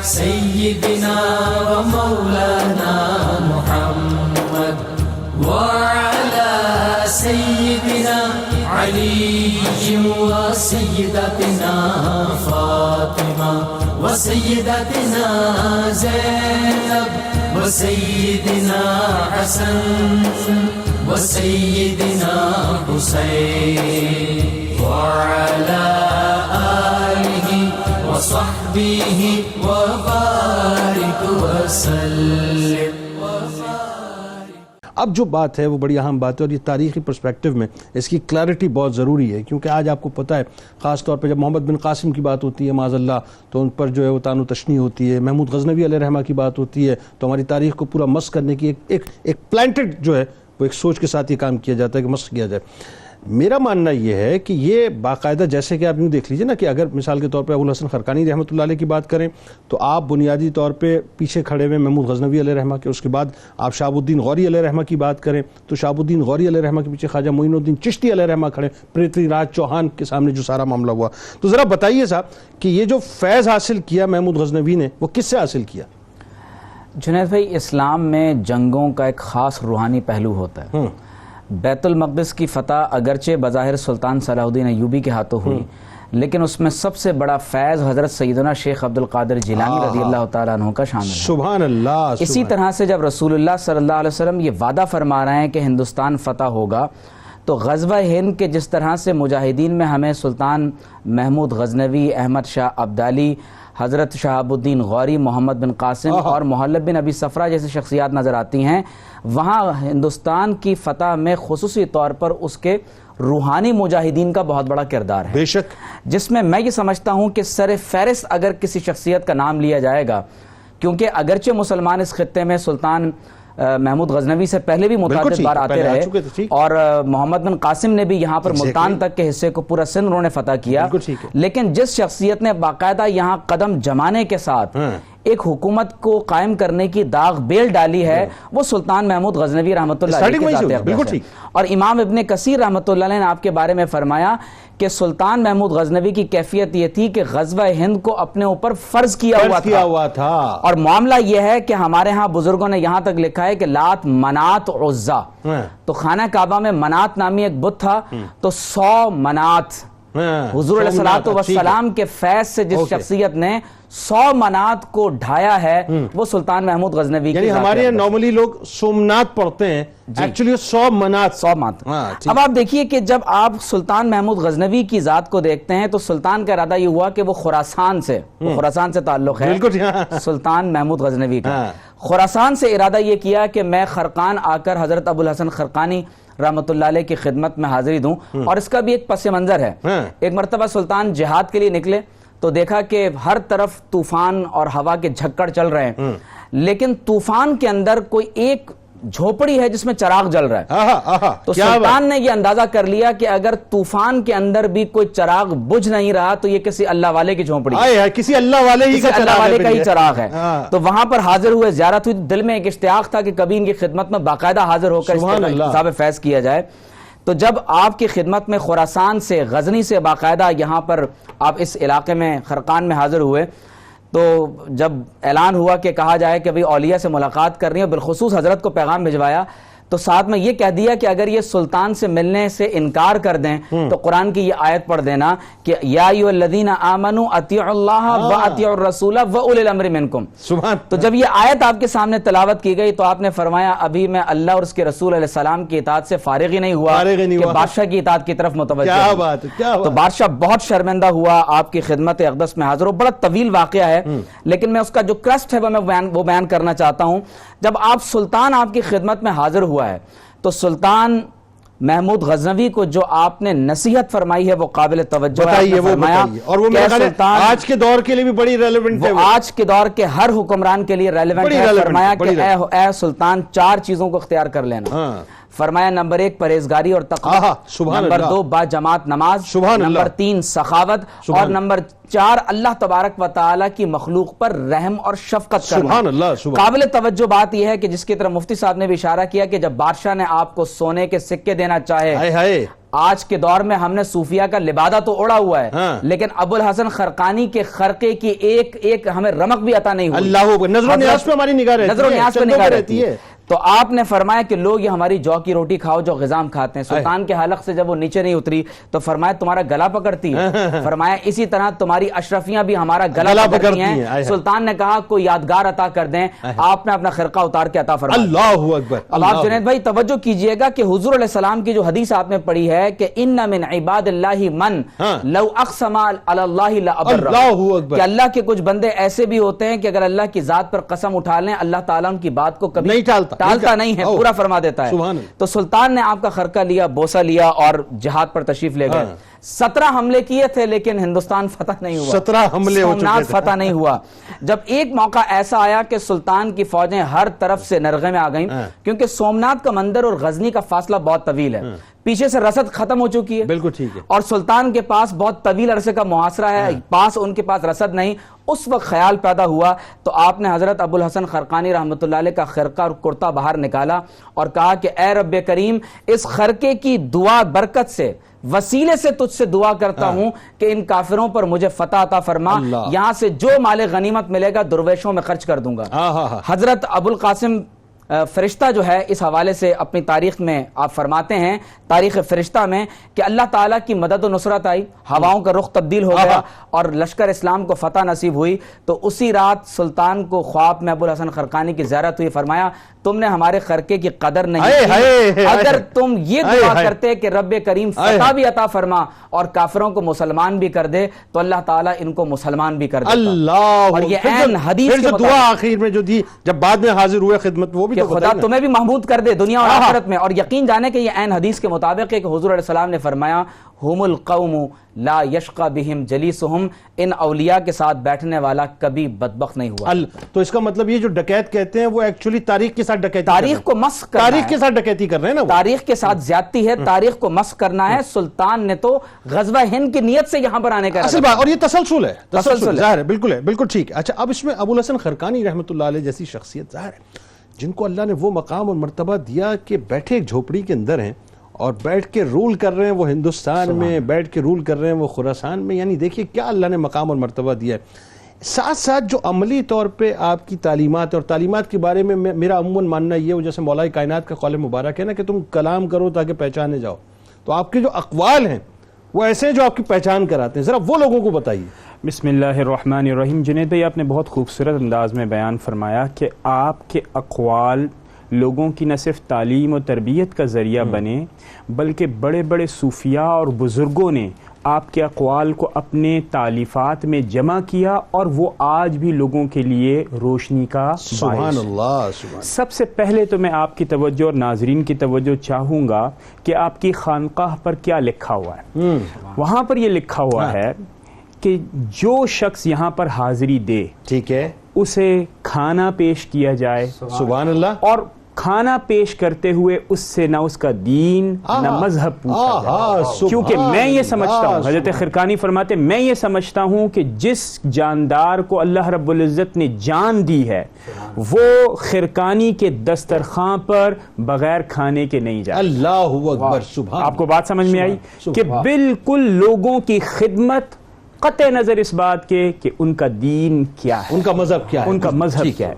سیدنا و مولانا محمد وعلی سیدنا علی و سیدتنا فاطمہ و سیدتنا زینب و سیدنا حسن و سیدنا حسین وعلی آلہ وصحبہ وبارک وسلم.
اب جو بات ہے وہ بڑی اہم بات ہے, اور یہ تاریخی پرسپیکٹو میں اس کی کلیئرٹی بہت ضروری ہے, کیونکہ آج آپ کو پتہ ہے خاص طور پہ جب محمد بن قاسم کی بات ہوتی ہے معاذ اللہ تو ان پر جو ہے وہ طعن و تشنیع ہوتی ہے, محمود غزنوی علیہ رحمہ کی بات ہوتی ہے تو ہماری تاریخ کو پورا مسخ کرنے کی ایک پلانٹڈ جو ہے وہ ایک سوچ کے ساتھ یہ کام کیا جاتا ہے کہ مسخ کیا جائے. میرا ماننا یہ ہے کہ یہ باقاعدہ, جیسے کہ آپ یوں دیکھ لیجئے نا کہ اگر مثال کے طور پہ ابو الحسن خرقانی رحمۃ اللہ علیہ کی بات کریں تو آپ بنیادی طور پہ پیچھے کھڑے ہوئے محمود غزنوی علیہ رحمہ کے, اس کے بعد آپ شہاب الدین غوری علیہ رحمہ کی بات کریں تو شہاب الدین غوری علیہ رحمہ کے پیچھے خواجہ معین الدین چشتی علیہ رحمہ کھڑے, پرتھوی راج چوہان کے سامنے جو سارا معاملہ ہوا. تو ذرا بتائیے صاحب کہ یہ جو فیض حاصل کیا محمود غزنوی نے وہ کس سے حاصل کیا؟
جنید بھائی, اسلام میں جنگوں کا ایک خاص روحانی پہلو ہوتا ہے. بیت المقدس کی فتح اگرچہ بظاہر سلطان صلاح الدین ایوبی کے ہاتھوں ہوئی, لیکن اس میں سب سے بڑا فیض حضرت سیدنا شیخ عبد القادر جیلانی رضی اللہ تعالیٰ عنہ کا شامل ہے.
سبحان اللہ.
اسی طرح سے جب رسول اللہ صلی اللہ علیہ وسلم یہ وعدہ فرما رہے ہیں کہ ہندوستان فتح ہوگا، تو غزوہ ہند کے جس طرح سے مجاہدین میں ہمیں سلطان محمود غزنوی، احمد شاہ ابدالی، حضرت شہاب الدین غوری، محمد بن قاسم اور محلب بن ابی صفرہ جیسی شخصیات نظر آتی ہیں، وہاں ہندوستان کی فتح میں خصوصی طور پر اس کے روحانی مجاہدین کا بہت بڑا کردار ہے.
بے شک.
جس میں یہ سمجھتا ہوں کہ سر فہرست اگر کسی شخصیت کا نام لیا جائے گا، کیونکہ اگرچہ مسلمان اس خطے میں سلطان محمود غزنوی سے پہلے بھی متعدد بار آتے رہے اور محمد بن قاسم نے بھی یہاں پر ملتان تک کے حصے کو پورا سندھ انہوں نے فتح کیا، لیکن جس شخصیت نے باقاعدہ یہاں قدم جمانے کے ساتھ ایک حکومت کو قائم کرنے کی داغ بیل ڈالی ہے، وہ سلطان محمود غزنوی رحمۃ اللہ علیہ کی ذات اقدس ہے. اور امام ابن کثیر رحمۃ اللہ علیہ نے آپ کے بارے میں فرمایا کہ سلطان محمود غزنوی کی کیفیت یہ تھی کہ غزوہ ہند کو اپنے اوپر فرض کیا ہوا تھا. اور معاملہ یہ ہے کہ ہمارے ہاں بزرگوں نے یہاں تک لکھا ہے کہ لات، منات، عزا، تو خانہ کعبہ میں منات نامی ایک بت تھا، تو 100 منات حضور علیہ الصلوۃ والسلام کے فیض سے جس شخصیت نے 100 منات کو ڈھایا ہے وہ سلطان محمود غزنوی.
یعنی ہمارے یہاں نارملی لوگ سومنات پڑھتے ہیں، ایکچولی 100 منات.
اب آپ دیکھیے کہ جب آپ سلطان محمود غزنوی کی ذات کو دیکھتے ہیں تو سلطان کا ارادہ یہ ہوا کہ وہ خراسان سے تعلق ہے سلطان محمود غزنوی کا. خراسان سے ارادہ یہ کیا کہ میں خرقان آ کر حضرت ابو الحسن خرقانی رحمۃ اللہ علیہ کی خدمت میں حاضری دوں. اور اس کا بھی ایک پس منظر ہے. ایک مرتبہ سلطان جہاد کے لیے نکلے تو دیکھا کہ ہر طرف طوفان اور ہوا کے جھکڑ چل رہے ہیں، لیکن طوفان کے اندر کوئی ایک جھوپڑی ہے جس میں چراغ جل رہا ہے. تو سلطان نے یہ اندازہ کر لیا کہ اگر طوفان کے اندر بھی کوئی چراغ بجھ نہیں رہا تو یہ کسی اللہ والے کی جھونپڑی ہے،
کسی اللہ والے
کا ہی چراغ ہے. تو وہاں پر حاضر ہوئے، زیارت ہوئی. دل میں ایک اشتیاق تھا کہ کبھی ان کی خدمت میں باقاعدہ حاضر ہو کر احتساب فیض کیا جائے. تو جب آپ کی خدمت میں خراسان سے، غزنی سے باقاعدہ یہاں پر آپ اس علاقے میں خرقان میں حاضر ہوئے، تو جب اعلان ہوا کہ کہا جائے کہ بھئی اولیاء سے ملاقات کرنی ہے، بالخصوص حضرت کو پیغام بھجوایا، تو ساتھ میں یہ کہہ دیا کہ اگر یہ سلطان سے ملنے سے انکار کر دیں تو قرآن کی یہ آیت پڑھ دینا کہ یا ایھا الذین آمنوا اطیعوا اللہ واطیعوا الرسول واولی الامر منکم. تو جب یہ آیت آپ کے سامنے تلاوت کی گئی تو آپ نے فرمایا ہے میں اللہ اور اس کے رسول علیہ السلام کی اطاعت سے فارغ ہی نہیں ہوا کہ بادشاہ کی اطاعت کی طرف متوجہ ہوں. تو بادشاہ بہت شرمندہ ہوا، آپ کی خدمت اقدس میں حاضر ہو. بڑا طویل واقعہ ہے لیکن میں اس کا جو کرسٹ ہے وہ بیان کرنا چاہتا ہوں. جب آپ سلطان آپ کی خدمت میں حاضر ہوا ہے تو سلطان محمود غزنوی کو جو آپ نے نصیحت فرمائی ہے وہ قابل توجہ ہے.
اور وہ آج کے دور کے لیے بھی بڑی ریلیونٹ ہے،
آج کے دور کے ہر حکمران کے لیے ریلیونٹ ہے. فرمایا کہ اے سلطان 4 چیزوں کو اختیار کر لینا. فرمایا نمبر 1 پرہیزگاری اور تقوی، نمبر 2 با جماعت نماز، نمبر 3 سخاوت، اور نمبر 4 اللہ تبارک و تعالی کی مخلوق پر رحم اور شفقت کرنا. قابل توجہ بات یہ ہے کہ جس کی طرف مفتی صاحب نے بھی اشارہ کیا کہ جب بادشاہ نے آپ کو سونے کے سکے دینا چاہے، آج کے دور میں ہم نے صوفیہ کا لبادہ تو اوڑا ہوا ہے لیکن ابو الحسن خرقانی کے خرقے کی ایک ہمیں رمق بھی عطا نہیں ہوئی.
اللہ نظر و نیاز پہ ہماری نگاہ رہتی ہے.
تو آپ نے فرمایا کہ لوگ یہ ہماری جو کی روٹی کھاؤ جو غذام کھاتے ہیں. سلطان کے حلق سے جب وہ نیچے نہیں اتری تو فرمایا تمہارا گلا پکڑتی ہے. فرمایا اسی طرح تمہاری اشرفیاں بھی ہمارا گلا پکڑتی ہیں. سلطان نے کہا کوئی یادگار عطا کر دیں. آپ نے اپنا خرقہ اتار کے عطا فرمایا.
اللہ اکبر.
اب آپ جنید بھائی توجہ کیجئے گا کہ حضور علیہ السلام کی جو حدیث آپ نے پڑھی ہے کہ ان من عباد اللہ من لو اقسم علی اللہ لابرہ، کہ اللہ کے کچھ بندے ایسے بھی ہوتے ہیں کہ اگر اللہ کی ذات پر قسم اٹھا لیں اللہ تعالیٰ ان کی بات کو کبھی
نہیں
ٹالتا نہیں ہے، پورا فرما دیتا ہے. تو سلطان نے آپ کا خرقہ لیا، بوسہ لیا اور جہاد پر تشریف لے گئے. 17 حملے کیے تھے لیکن ہندوستان فتح نہیں ہوا.
17 حملے ہو چکے تھے،
فتح نہیں ہوا. جب ایک موقع ایسا آیا کہ سلطان کی فوجیں ہر طرف سے نرغے میں آ گئیں، کیونکہ سومنات کا مندر اور غزنی کا فاصلہ بہت طویل ہے. پیچھے سے رسد ختم ہو چکی ہے،
بالکل ٹھیک ہے،
اور سلطان کے پاس بہت طویل عرصے کا محاصرہ ہے، ان کے پاس رسد نہیں. اس وقت خیال پیدا ہوا تو آپ نے حضرت ابو الحسن خرقانی رحمۃ اللہ علیہ کا خرقہ اور کرتا باہر نکالا اور کہا کہ اے رب کریم، اس خرقے کی دعا برکت سے، وسیلے سے تجھ سے دعا کرتا ہوں کہ ان کافروں پر مجھے فتح عطا فرما. یہاں سے جو مال غنیمت ملے گا درویشوں میں خرچ کر دوں گا. حضرت ابو القاسم فرشتہ جو ہے اس حوالے سے اپنی تاریخ میں آپ فرماتے ہیں، تاریخ فرشتہ میں، کہ اللہ تعالیٰ کی مدد و نصرت آئی، ہواؤں کا رخ تبدیل ہو گیا اور لشکر اسلام کو فتح نصیب ہوئی. تو اسی رات سلطان کو خواب میں ابو الحسن خرقانی کی زیارت ہوئی. فرمایا تم نے ہمارے خرقے کی قدر نہیں کی، اگر تم یہ دعا کرتے کہ رب کریم فتح بھی عطا فرما اور کافروں کو مسلمان بھی کر دے تو اللہ تعالیٰ ان کو مسلمان بھی کر دیتا. اور یہ عین حدیث کے
دعا آخر میں جو دی جب بعد میں حاضر ہوئے خدمت، وہ بھی
کہ
تو
خدا تمہیں بھی محمود کر دے دنیا اور آخرت میں. اور یقین جانے کہ یہ عین حدیث کے مطابق ہے کہ حضور علیہ السلام نے فرمایا ہم القوم لا یشقى بهم جلیسهم، ان اولیاء کے ساتھ بیٹھنے والا کبھی بدبخت نہیں ہوا.
تو اس کا مطلب یہ جو ڈکیت کہتے ہیں وہ ایکچولی تاریخ کے ساتھ ڈکیتی،
تاریخ کو مسخ کرنا ہے،
تاریخ کے ساتھ ڈکیتی کر رہے ہیں نا،
تاریخ کے ساتھ زیادتی ہے، تاریخ کو مسخ کرنا ہے. سلطان نے تو غزوہ ہند کی نیت سے یہاں پر آنے کا
اصل بات، اور یہ تسلسل ہے،
تسلسل
ظاہر ہے، بالکل ہے، بالکل ٹھیک ہے. اچھا اب اس میں ابو الحسن خرقانی رحمۃ اللہ علیہ جیسی شخصیت ظاہر ہے جن کو اللہ نے وہ مقام اور مرتبہ دیا کہ بیٹھے ایک جھوپڑی کے اندر ہیں اور بیٹھ کے رول کر رہے ہیں وہ ہندوستان میں، بیٹھ کے رول کر رہے ہیں وہ خراسان میں. یعنی دیکھیے کیا اللہ نے مقام اور مرتبہ دیا ہے. ساتھ ساتھ جو عملی طور پہ آپ کی تعلیمات، اور تعلیمات کے بارے میں میرا عموماً ماننا یہ ہو جیسے مولا کائنات کا قول مبارک ہے نا کہ تم کلام کرو تاکہ پہچانے جاؤ، تو آپ کے جو اقوال ہیں وہ ایسے ہیں جو آپ کی پہچان کراتے ہیں. ذرا وہ لوگوں کو بتائیے.
بسم اللہ الرحمن الرحیم. جنید بھائی آپ نے بہت خوبصورت انداز میں بیان فرمایا کہ آپ کے اقوال لوگوں کی نہ صرف تعلیم و تربیت کا ذریعہ بنے بلکہ بڑے بڑے صوفیاء اور بزرگوں نے آپ کے اقوال کو اپنے تالیفات میں جمع کیا اور وہ آج بھی لوگوں کے لیے روشنی کا
سبحان اللہ.
سب سے پہلے تو میں آپ کی توجہ اور ناظرین کی توجہ چاہوں گا کہ آپ کی خانقاہ پر کیا لکھا ہوا ہے. وہاں پر یہ لکھا ہوا ہے کہ جو شخص یہاں پر حاضری دے، ٹھیک ہے، اسے کھانا پیش کیا جائے.
سبحان اللہ.
اور کھانا پیش کرتے ہوئے اس سے نہ اس کا دین نہ مذہب پوچھا جائے. کیونکہ میں یہ سمجھتا ہوں، حضرت خرقانی فرماتے میں یہ سمجھتا ہوں کہ جس جاندار کو اللہ رب العزت نے جان دی ہے وہ خرقانی کے دسترخوان پر بغیر کھانے کے نہیں جائے.
اللہ اکبر. سبحان.
آپ کو بات سمجھ میں آئی کہ بالکل لوگوں کی خدمت قطع نظر اس بات کے کہ ان کا دین کیا ہے،
ان کا مذہب کیا ہے،
ان کا مذہب کیا ہے.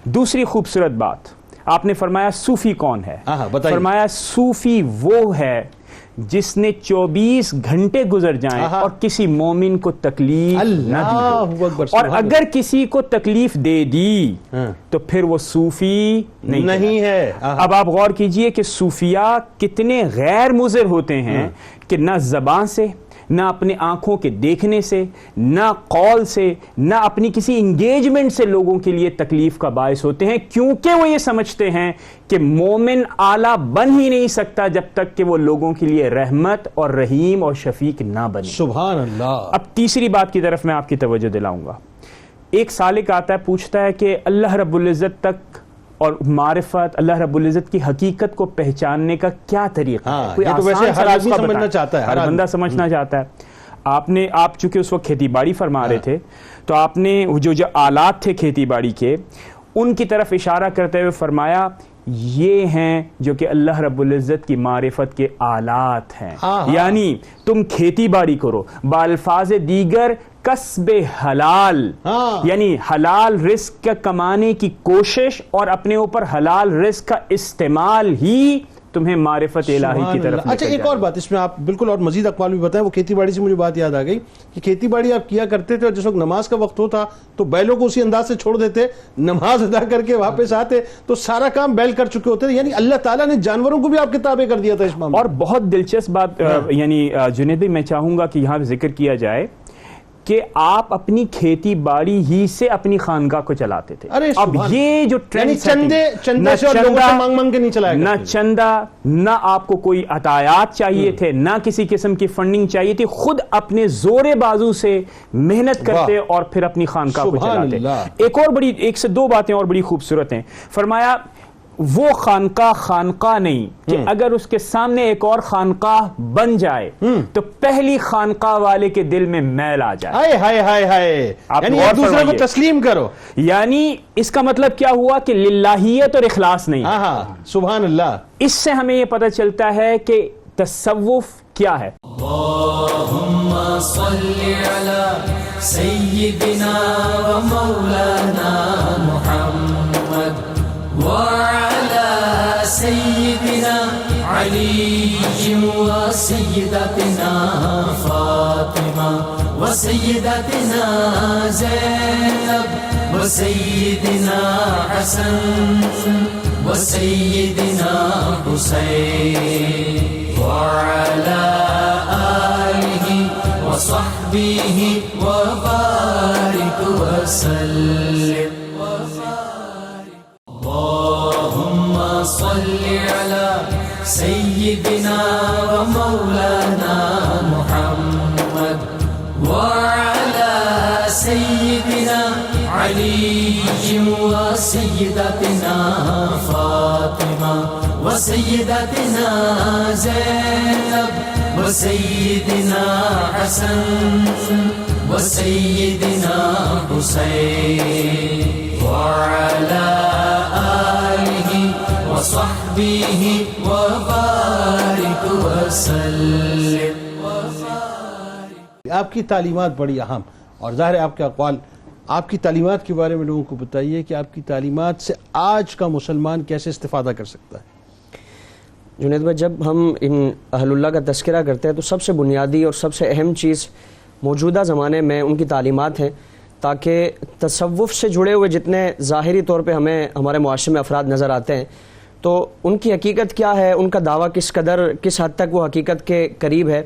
دوسری خوبصورت بات آپ نے فرمایا صوفی کون ہے؟ فرمایا صوفی وہ ہے جس نے 24 گھنٹے گزر جائیں اور کسی مومن کو تکلیف نہ دی، اور اگر کسی کو تکلیف دے دی تو پھر وہ صوفی نہیں ہے. اب آپ غور کیجئے کہ صوفیاء کتنے غیر مضر ہوتے ہیں کہ نہ زبان سے، نہ اپنے آنکھوں کے دیکھنے سے، نہ قول سے، نہ اپنی کسی انگیجمنٹ سے لوگوں کے لیے تکلیف کا باعث ہوتے ہیں، کیونکہ وہ یہ سمجھتے ہیں کہ مومن اعلیٰ بن ہی نہیں سکتا جب تک کہ وہ لوگوں کے لیے رحمت اور رحیم اور شفیق نہ بنے.
سبحان اللہ.
اب تیسری بات کی طرف میں آپ کی توجہ دلاؤں گا. ایک سالک آتا ہے پوچھتا ہے کہ اللہ رب العزت تک اور معرفت، اللہ رب العزت کی حقیقت کو پہچاننے کا کیا طریقہ ہے؟ کوئی آسان
ہر آدمی سمجھنا چاہتا ہے،
ہر بندہ سمجھنا چاہتا ہے. آپ چونکہ اس وقت کھیتی باڑی فرما رہے تھے تو آپ نے جو آلات تھے کھیتی باڑی کے ان کی طرف اشارہ کرتے ہوئے فرمایا یہ ہیں جو کہ اللہ رب العزت کی معرفت کے آلات ہیں. یعنی تم کھیتی باڑی کرو، بالفاظ دیگر کسب حلال، یعنی حلال رزق کا کمانے کی کوشش اور اپنے اوپر حلال رزق کا استعمال ہی تمہیں معرفت الہی کی طرف.
اچھا ایک اور بات اس میں آپ بالکل اور مزید اقوال بھی بتائیں. وہ کھیتی باڑی سے مجھے بات یاد آ گئی کہ کھیتی باڑی آپ کیا کرتے تھے اور جس وقت نماز کا وقت ہوتا تو بیلوں کو اسی انداز سے چھوڑ دیتے، نماز ادا کر کے واپس آتے تو سارا کام بیل کر چکے ہوتے تھے. یعنی اللہ تعالیٰ نے جانوروں کو بھی آپ کے تابع کر دیا تھا اس معاملے.
اور بہت دلچسپ بات یعنی جنید بھائی میں چاہوں گا کہ یہاں ذکر کیا جائے کہ آپ اپنی کھیتی باڑی ہی سے اپنی خانقاہ کو چلاتے تھے. اب یہ جو ٹرینڈ، نہ چندہ، نہ آپ کو کوئی عطایات چاہیے تھے، نہ کسی قسم کی فنڈنگ چاہیے تھی، خود اپنے زور بازو سے محنت کرتے اور پھر اپنی خانقاہ کو چلاتے. ایک سے دو باتیں اور بڑی خوبصورت ہیں. فرمایا وہ خانقاہ نہیں کہ اگر اس کے سامنے ایک اور خانقاہ بن جائے تو پہلی خانقاہ والے کے دل میں میل آ جائے.
یعنی ایک دوسرے کو تسلیم کرو.
یعنی اس کا مطلب کیا ہوا کہ للہیت اور اخلاص نہیں.
سبحان اللہ.
اس سے ہمیں یہ پتہ چلتا ہے کہ تصوف کیا ہے.
اللہم صلی علی سیدنا و مولانا محمد وعلى سيدنا علي وسيدتنا فاطمة وسيدتنا زينب وسيدنا حسن وسيدنا حسين وعلى آله وصحبه وبارك وسلم. اللهم صل على سيدنا ومولانا محمد وعلى سيدنا علي وسيدتنا فاطمة وسيدتنا زينب وسيدنا حسن وسيدنا حسين وعلى آله وصحبه وبارك وسلم.
آپ کی تعلیمات بڑی اہم، اور ظاہر ہے آپ کے اقوال، آپ کی تعلیمات کے بارے میں لوگوں کو بتائیے کہ آپ کی تعلیمات سے آج کا مسلمان کیسے استفادہ کر سکتا ہے.
جنید بھائی، جب ہم ان اہل اللہ کا تذکرہ کرتے ہیں تو سب سے بنیادی اور سب سے اہم چیز موجودہ زمانے میں ان کی تعلیمات ہیں، تاکہ تصوف سے جڑے ہوئے جتنے ظاہری طور پہ ہمیں ہمارے معاشرے میں افراد نظر آتے ہیں تو ان کی حقیقت کیا ہے، ان کا دعویٰ کس قدر، کس حد تک وہ حقیقت کے قریب ہے،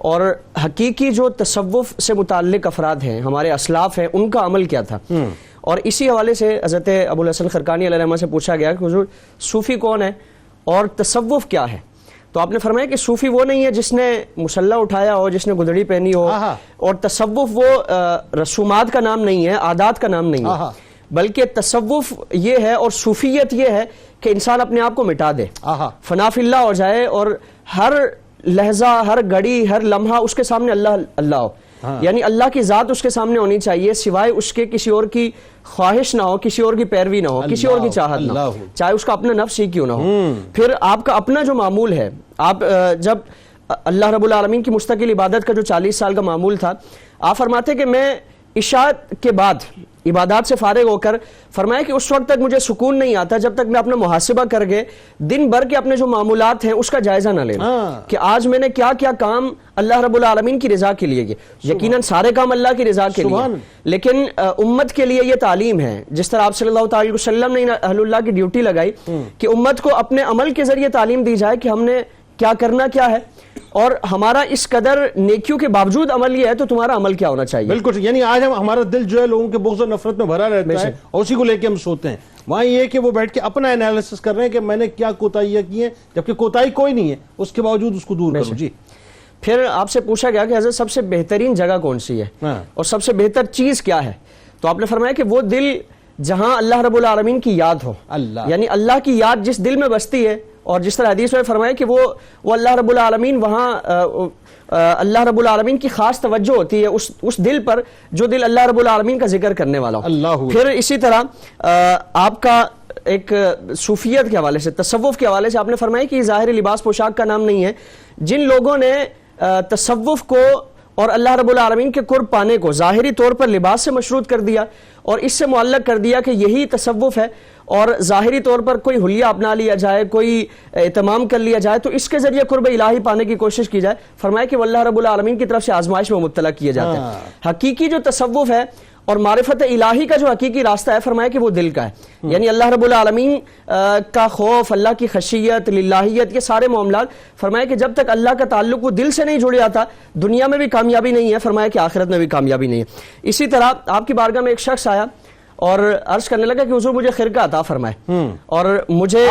اور حقیقی جو تصوف سے متعلق افراد ہیں، ہمارے اسلاف ہیں، ان کا عمل کیا تھا. اور اسی حوالے سے حضرت ابو الحسن خرقانی علیہ الرحمہ سے پوچھا گیا کہ حضور صوفی کون ہے اور تصوف کیا ہے؟ تو آپ نے فرمایا کہ صوفی وہ نہیں ہے جس نے مسلح اٹھایا ہو، جس نے گدڑی پہنی ہو، اور تصوف وہ رسومات کا نام نہیں ہے، عادات کا نام نہیں ہے، بلکہ تصوف یہ ہے اور صوفیت یہ ہے کہ انسان اپنے آپ کو مٹا دے، فنا فی اللہ ہو جائے، اور ہر لحظہ، ہر گھڑی، ہر لمحہ اس کے سامنے اللہ اللہ ہو. یعنی اللہ کی ذات اس کے سامنے ہونی چاہیے، سوائے اس کے کسی اور کی خواہش نہ ہو، کسی اور کی پیروی نہ ہو، کسی اور کی چاہت نہ ہو، چاہے اس کا اپنا نفس ہی کیوں نہ ہو. پھر آپ کا اپنا جو معمول ہے، آپ جب اللہ رب العالمین کی مستقل عبادت کا جو 40 سال کا معمول تھا، آپ فرماتے کہ میں عشاء کے بعد عبادات سے فارغ ہو کر فرمایا کہ اس وقت تک مجھے سکون نہیں آتا جب تک میں اپنا محاسبہ کر کے دن بھر کے اپنے جو معمولات ہیں اس کا جائزہ نہ لیں کہ آج میں نے کیا کیا کام اللہ رب العالمین کی رضا کے لیے کیے. یقیناً سارے کام اللہ کی رضا کے لیے، لیکن امت کے لیے یہ تعلیم ہے، جس طرح آپ صلی اللہ تعالی وسلم نے اہل اللہ کی ڈیوٹی لگائی کہ امت کو اپنے عمل کے ذریعے تعلیم دی جائے کہ ہم نے کیا کرنا کیا ہے، اور ہمارا اس قدر نیکیوں کے باوجود عمل یہ ہے تو تمہارا عمل کیا ہونا چاہیے.
بالکل، یعنی آج ہمارا دل جو ہے لوگوں کے بغض و نفرت میں بھرا رہتا ہے اور اسی کو لے کے ہم سوتے ہیں. وہاں یہ کہ وہ بیٹھ کے اپنا انالیسس کر رہے ہیں کہ میں نے کیا کوتاہیاں کی ہیں، جبکہ کوتاہی کوئی نہیں ہے، اس کے باوجود اس کو دور کرو. جی،
پھر آپ سے پوچھا گیا کہ حضرت سب سے بہترین جگہ کون سی ہے اور سب سے بہتر چیز کیا ہے، تو آپ نے فرمایا کہ وہ دل جہاں اللہ رب العالمین کی یاد ہو، یعنی اللہ کی یاد جس دل میں بستی ہے، اور جس طرح حدیث میں فرمایا کہ وہ اللہ رب العالمین وہاں اللہ رب العالمین کی خاص توجہ ہوتی ہے اس دل پر جو دل اللہ رب العالمین کا ذکر کرنے والا ہو. پھر اسی طرح آپ کا ایک صوفیت کے حوالے سے، تصوف کے حوالے سے آپ نے فرمایا کہ یہ ظاہری لباس پوشاک کا نام نہیں ہے. جن لوگوں نے تصوف کو اور اللہ رب العالمین کے قرب پانے کو ظاہری طور پر لباس سے مشروط کر دیا اور اس سے معلق کر دیا کہ یہی تصوف ہے، اور ظاہری طور پر کوئی حلیہ اپنا لیا جائے، کوئی اہتمام کر لیا جائے تو اس کے ذریعے قرب الہی پانے کی کوشش کی جائے، فرمایا کہ وہ اللہ رب العالمین کی طرف سے آزمائش میں مبتلا کیے جاتے ہیں. حقیقی جو تصوف ہے اور معرفت الہی کا جو حقیقی راستہ ہے، فرمایا کہ وہ دل کا ہے. یعنی اللہ رب العالمین کا خوف، اللہ کی خشیت، للہیت، یہ سارے معاملات، فرمایا کہ جب تک اللہ کا تعلق وہ دل سے نہیں جڑ جاتا دنیا میں بھی کامیابی نہیں ہے، فرمایا کہ آخرت میں بھی کامیابی نہیں ہے. اسی طرح آپ کی بارگاہ میں ایک شخص آیا اور عرض کرنے لگا کہ حضور مجھے خرقہ عطا فرمائے، اور مجھے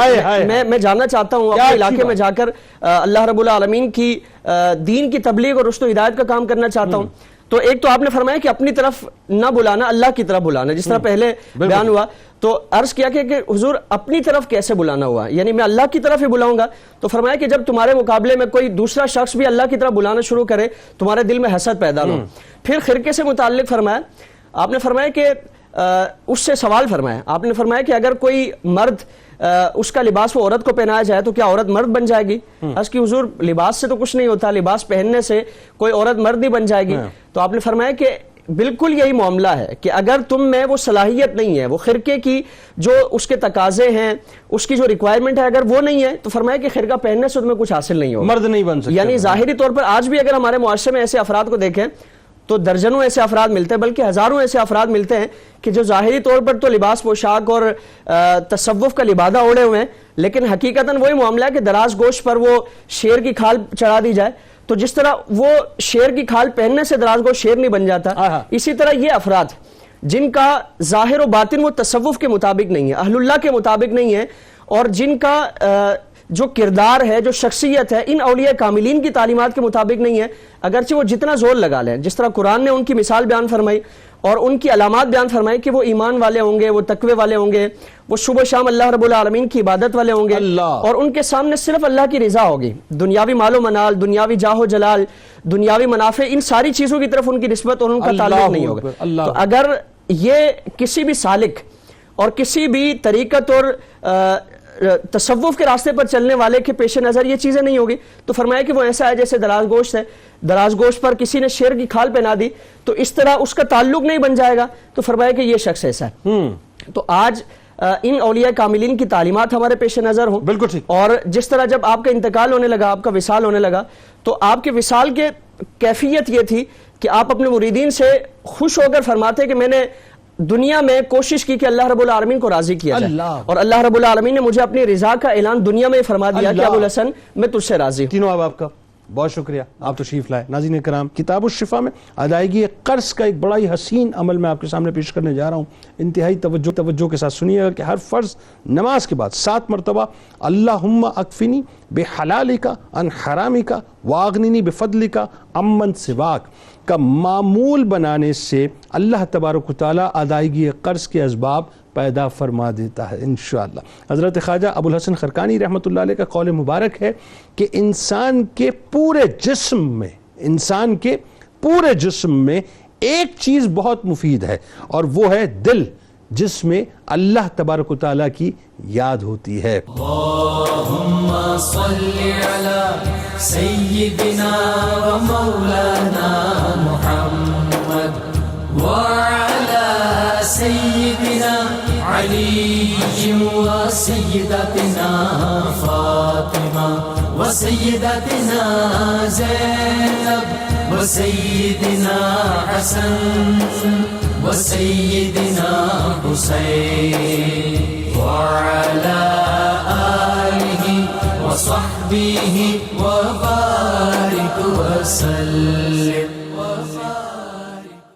میں جاننا چاہتا ہوں اپنے علاقے میں جا کر اللہ رب العالمین کی دین کی تبلیغ اور رشد و ہدایت کا کام کرنا چاہتا ہوں. تو ایک تو آپ نے فرمایا کہ اپنی طرف نہ بلانا، اللہ کی طرف بلانا، جس طرح پہلے بیان ہوا. تو عرض کیا کہ حضور اپنی طرف کیسے بلانا ہوا، یعنی میں اللہ کی طرف ہی بلاؤں گا؟ تو فرمایا کہ جب تمہارے مقابلے میں کوئی دوسرا شخص بھی اللہ کی طرف بلانا شروع کرے تمہارے دل میں حسد پیدا ہو. پھر خرقے سے متعلق فرمایا، آپ نے فرمایا کہ اس سے سوال فرمایا، آپ نے فرمایا کہ اگر کوئی مرد اس کا لباس وہ عورت کو پہنایا جائے تو کیا عورت مرد بن جائے گی؟ اس کی حضور لباس سے تو کچھ نہیں ہوتا، لباس پہننے سے کوئی عورت مرد نہیں بن جائے گی. تو آپ نے فرمایا کہ بالکل یہی معاملہ ہے کہ اگر تم میں وہ صلاحیت نہیں ہے، وہ خرقے کی جو اس کے تقاضے ہیں، اس کی جو ریکوائرمنٹ ہے، اگر وہ نہیں ہے تو فرمایا کہ خرقہ پہننے سے تمہیں کچھ حاصل نہیں ہوگا،
مرد نہیں بن سکتے.
یعنی ظاہری طور پر آج بھی اگر ہمارے معاشرے میں ایسے افراد کو دیکھیں تو درجنوں ایسے افراد ملتے ہیں، بلکہ ہزاروں ایسے افراد ملتے ہیں کہ جو ظاہری طور پر تو لباس پوشاک اور تصوف کا لبادہ اوڑے ہوئے ہیں، لیکن حقیقتاً وہی معاملہ ہے کہ دراز گوشت پر وہ شیر کی کھال چڑھا دی جائے، تو جس طرح وہ شیر کی کھال پہننے سے دراز گوشت شیر نہیں بن جاتا، اسی طرح یہ افراد جن کا ظاہر و باطن وہ تصوف کے مطابق نہیں ہے، اہل اللہ کے مطابق نہیں ہے، اور جن کا جو کردار ہے، جو شخصیت ہے، ان اولیاء کاملین کی تعلیمات کے مطابق نہیں ہے، اگرچہ وہ جتنا زور لگا لیں، جس طرح قرآن نے ان کی مثال بیان فرمائی اور ان کی علامات بیان فرمائی کہ وہ ایمان والے ہوں گے، وہ تقوی والے ہوں گے، وہ صبح شام اللہ رب العالمین کی عبادت والے ہوں گے، اور ان کے سامنے صرف اللہ کی رضا ہوگی، دنیاوی مال و منال، دنیاوی جاہ و جلال، دنیاوی منافع، ان ساری چیزوں کی طرف ان کی نسبت اور ان کا تعلق نہیں ہوگا. تو اگر یہ کسی بھی سالک اور کسی بھی طریقت اور تصوف کے راستے پر چلنے والے کے پیش نظر یہ چیزیں نہیں ہوگی تو فرمایا کہ وہ ایسا ہے جیسے دراز گوشت ہے، دراز گوشت پر کسی نے شیر کی کھال پہنا دی تو اس طرح اس کا تعلق نہیں بن جائے گا، تو فرمایا کہ یہ شخص ایسا ہے. تو آج ان اولیاء کاملین کی تعلیمات ہمارے پیش نظر ہوں.
بالکل ٹھیک.
اور جس طرح جب آپ کا انتقال ہونے لگا، آپ کا وصال ہونے لگا، تو آپ کے وصال کے کیفیت یہ تھی کہ آپ اپنے مریدین سے خوش ہو کر فرماتے کہ میں نے دنیا میں کوشش کی کہ اللہ رب العالمین کو راضی کیا جائے، اور اللہ رب العالمین نے مجھے اپنی رضا کا اعلان دنیا میں فرما دیا کہ ابو الحسن میں تجھ سے راضی ہوں.
تینوں آپ کا بہت شکریہ، آپ تشریف لائے. ناظرین کرام، کتاب الشفا میں ادائیگی قرض کا ایک بڑا ہی حسین عمل میں آپ کے سامنے پیش کرنے جا رہا ہوں. انتہائی توجہ کے ساتھ سنیے گا کہ ہر فرض نماز کے بعد 7 مرتبہ اللہم اکفنی بحلالک عن حرامک واغننی بفضلک عمن سواک کا معمول بنانے سے اللہ تبارک و تعالیٰ ادائیگی قرض کے اسباب پیدا فرما دیتا ہے انشاءاللہ. حضرت خواجہ ابو الحسن خرقانی رحمۃ اللہ علیہ کا قول مبارک ہے کہ انسان کے پورے جسم میں ایک چیز بہت مفید ہے، اور وہ ہے دل، جس میں اللہ تبارک و تعالیٰ کی یاد ہوتی ہے.
اللہم صلی علی سیدنا و مولانا محمد وعلی سیدنا علی و سیدتنا فاطمہ و سیدتنا زینب و سیدنا حسن و سیدنا حسین وعلی آلہ و صحبہ و بارک وسلم.